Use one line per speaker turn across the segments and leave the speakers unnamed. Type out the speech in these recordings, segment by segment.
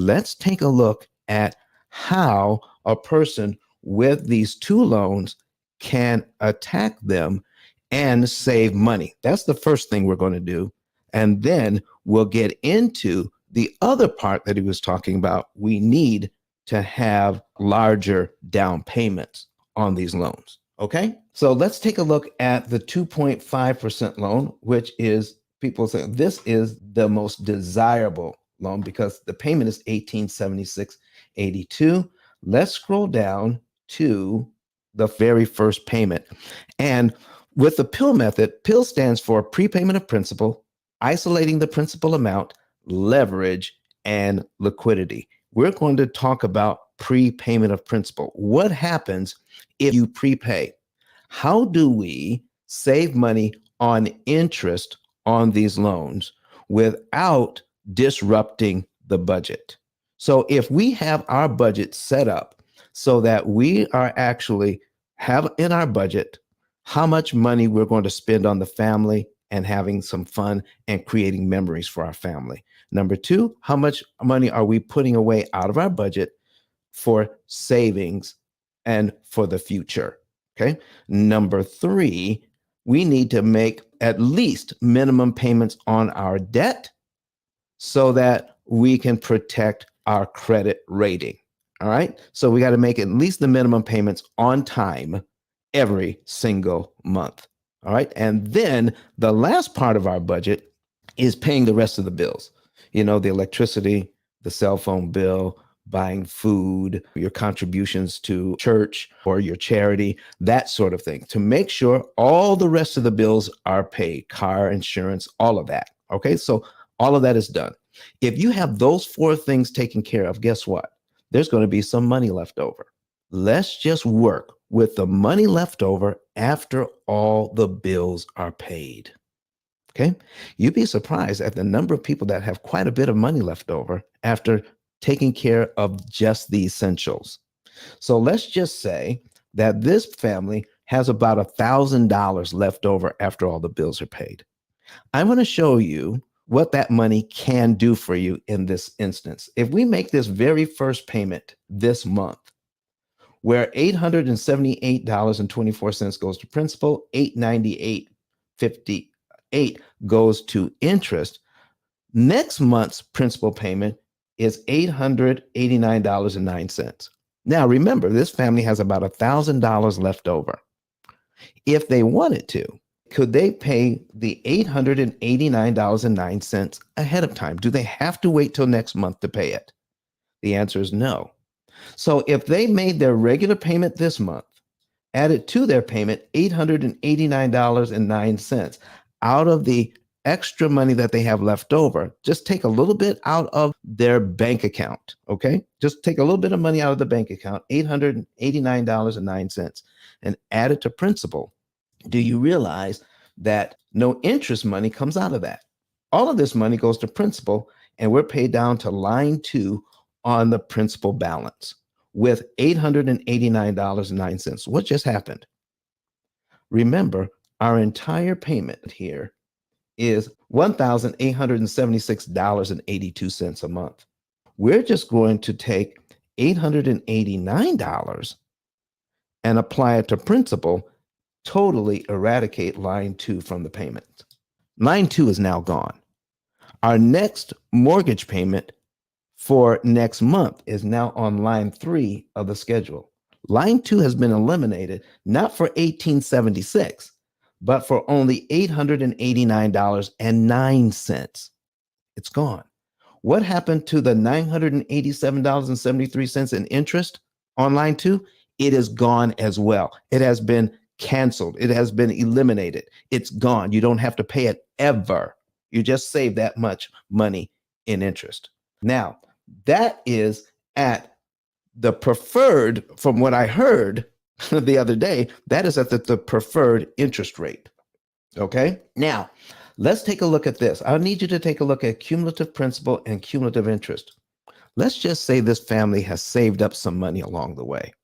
Let's take a look at how a person with these two loans can attack them and save money. That's the first thing we're going to do. And then we'll get into the other part that he was talking about. We need to have larger down payments on these loans. Okay. So let's take a look at the 2.5% loan, which is, people say this is the most desirable loan because the payment is $1876.82. Let's scroll down to the very first payment. And with the P.I.L.L method, P.I.L.L stands for prepayment of principal, isolating the principal amount, leverage, and liquidity. We're going to talk about prepayment of principal. What happens if you prepay? How do we save money on interest on these loans without disrupting the budget? So if we have our budget set up so that we are actually have in our budget how much money we're going to spend on the family and having some fun and creating memories for our family. Number two, how much money are we putting away out of our budget for savings and for the future? Okay. Number three, we need to make at least minimum payments on our debt so that we can protect our credit rating. All right. So we got to make at least the minimum payments on time every single month. All right. And then the last part of our budget is paying the rest of the bills, the electricity, the cell phone bill, buying food, your contributions to church or your charity, that sort of thing, to make sure all the rest of the bills are paid, car insurance, all of that. Okay. So all of that is done. If you have those four things taken care of, guess what? There's going to be some money left over. Let's just work with the money left over after all the bills are paid. Okay. You'd be surprised at the number of people that have quite a bit of money left over after taking care of just the essentials. So let's just say that this family has about $1,000 left over after all the bills are paid. I'm going to show you what that money can do for you in this instance. If we make this very first payment this month, where $878.24 goes to principal, $898.58 goes to interest, next month's principal payment is $889.09. Now, remember, this family has about $1,000 left over. If they wanted to, could they pay the $889.09 ahead of time? Do they have to wait till next month to pay it? The answer is no. So if they made their regular payment this month, added to their payment $889.09 out of the extra money that they have left over, just take a little bit out of their bank account. Okay. Just take a little bit of money out of the bank account, $889.09, and add it to principal. Do you realize that no interest money comes out of that? All of this money goes to principal, and we're paid down to line 2 on the principal balance with $889.09. What just happened? Remember, our entire payment here is $1,876.82 a month. We're just going to take $889 and apply it to principal, totally eradicate line 2 from the payment. Line 2 is now gone. Our next mortgage payment for next month is now on line 3 of the schedule. Line 2 has been eliminated, not for $1,876, but for only $889.09. It's gone. What happened to the $987.73 in interest on line 2? It is gone as well. It has been canceled. It has been eliminated. It's gone. You don't have to pay it ever. You just save that much money in interest. Now, that is at the preferred, from what I heard the other day, that is at the preferred interest rate. Okay. Now, let's take a look at this. I need you to take a look at cumulative principal and cumulative interest. Let's just say this family has saved up some money along the way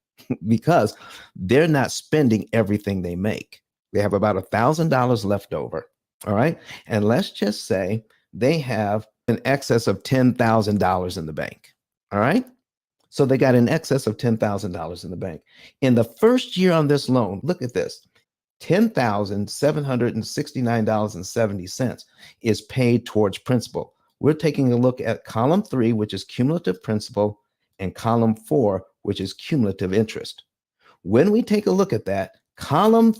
because they're not spending everything they make. They have about $1,000 left over. All right. And let's just say they have in excess of $10,000 in the bank. All right. So they got in excess of $10,000 in the bank. In the first year on this loan, look at this. $10,769.70 is paid towards principal. We're taking a look at column 3, which is cumulative principal, and column 4, which is cumulative interest. When we take a look at that, column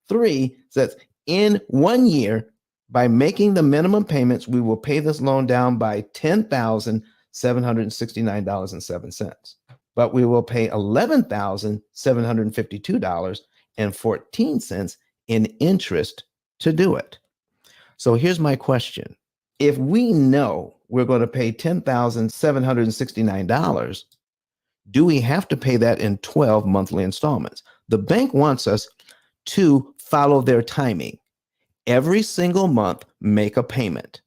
3 says in 1 year, by making the minimum payments, we will pay this loan down by $10,769.07. But we will pay $11,752.14 in interest to do it. So here's my question. If we know we're going to pay $10,769, do we have to pay that in 12 monthly installments? The bank wants us to follow their timing. Every single month, make a payment.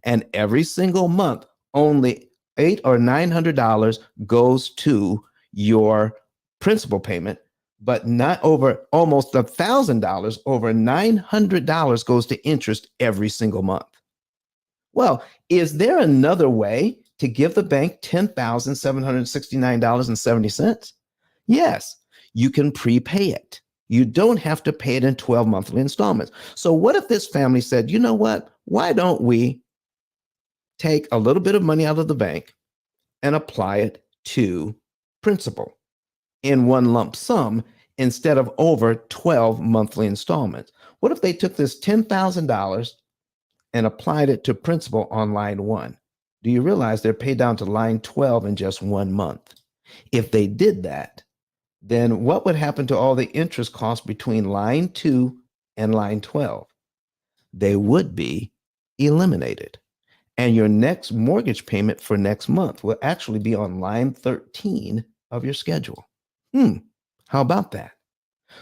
And every single month, only $800 or $900 goes to your principal payment, but not over almost $1,000, over $900 goes to interest every single month. Well, is there another way to give the bank $10,769.70? Yes, you can prepay it. You don't have to pay it in 12 monthly installments. So what if this family said, you know what? Why don't we take a little bit of money out of the bank and apply it to principal in one lump sum instead of over 12 monthly installments? What if they took this $10,000 and applied it to principal on line 1? Do you realize they're paid down to line 12 in just 1 month? If they did that, then what would happen to all the interest costs between line 2 and line 12? They would be eliminated. And your next mortgage payment for next month will actually be on line 13 of your schedule. How about that?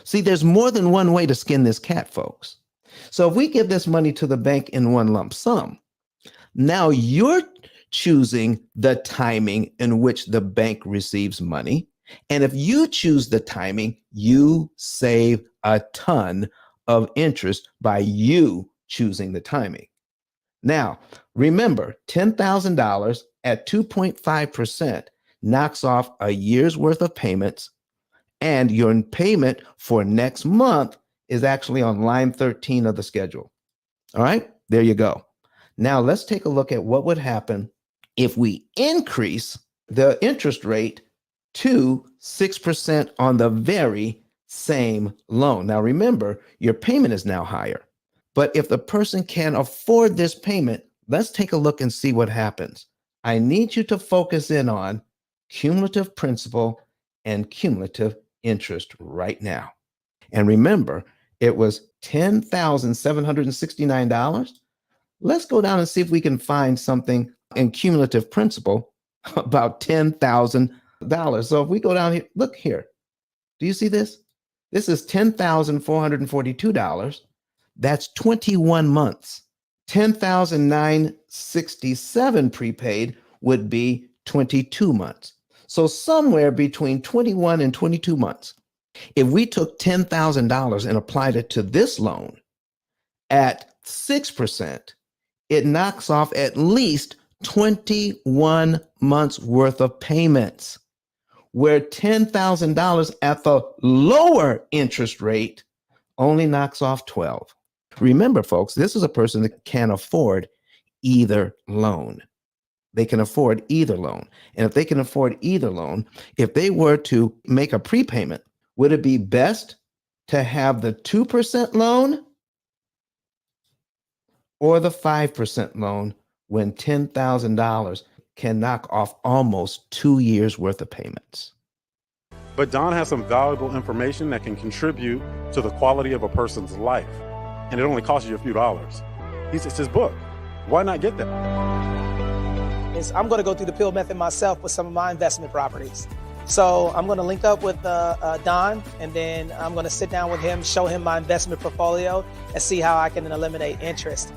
See, there's more than one way to skin this cat, folks. So if we give this money to the bank in one lump sum, now you're choosing the timing in which the bank receives money. And if you choose the timing, you save a ton of interest by you choosing the timing. Now, remember, $10,000 at 2.5% knocks off a year's worth of payments, and your payment for next month is actually on line 13 of the schedule. All right, there you go. Now let's take a look at what would happen if we increase the interest rate to 6% on the very same loan. Now remember, your payment is now higher. But if the person can afford this payment, let's take a look and see what happens. I need you to focus in on cumulative principal and cumulative interest right now. And remember, it was $10,769. Let's go down and see if we can find something in cumulative principal about $10,000. So if we go down here, look here. Do you see this? This is $10,442. That's 21 months. $10,967 prepaid would be 22 months. So somewhere between 21 and 22 months. If we took $10,000 and applied it to this loan at 6%, it knocks off at least 21 months worth of payments, where $10,000 at the lower interest rate only knocks off 12. Remember, folks, this is a person that can afford either loan. They can afford either loan. And if they can afford either loan, if they were to make a prepayment, would it be best to have the 2% loan or the 5% loan when $10,000 can knock off almost 2 years worth of payments?
But Don has some valuable information that can contribute to the quality of a person's life. And it only costs you a few dollars. It's his book. Why not get that?
I'm going to go through the P.I.L.L method myself with some of my investment properties. So I'm going to link up with Don, and then I'm going to sit down with him, show him my investment portfolio, and see how I can eliminate interest.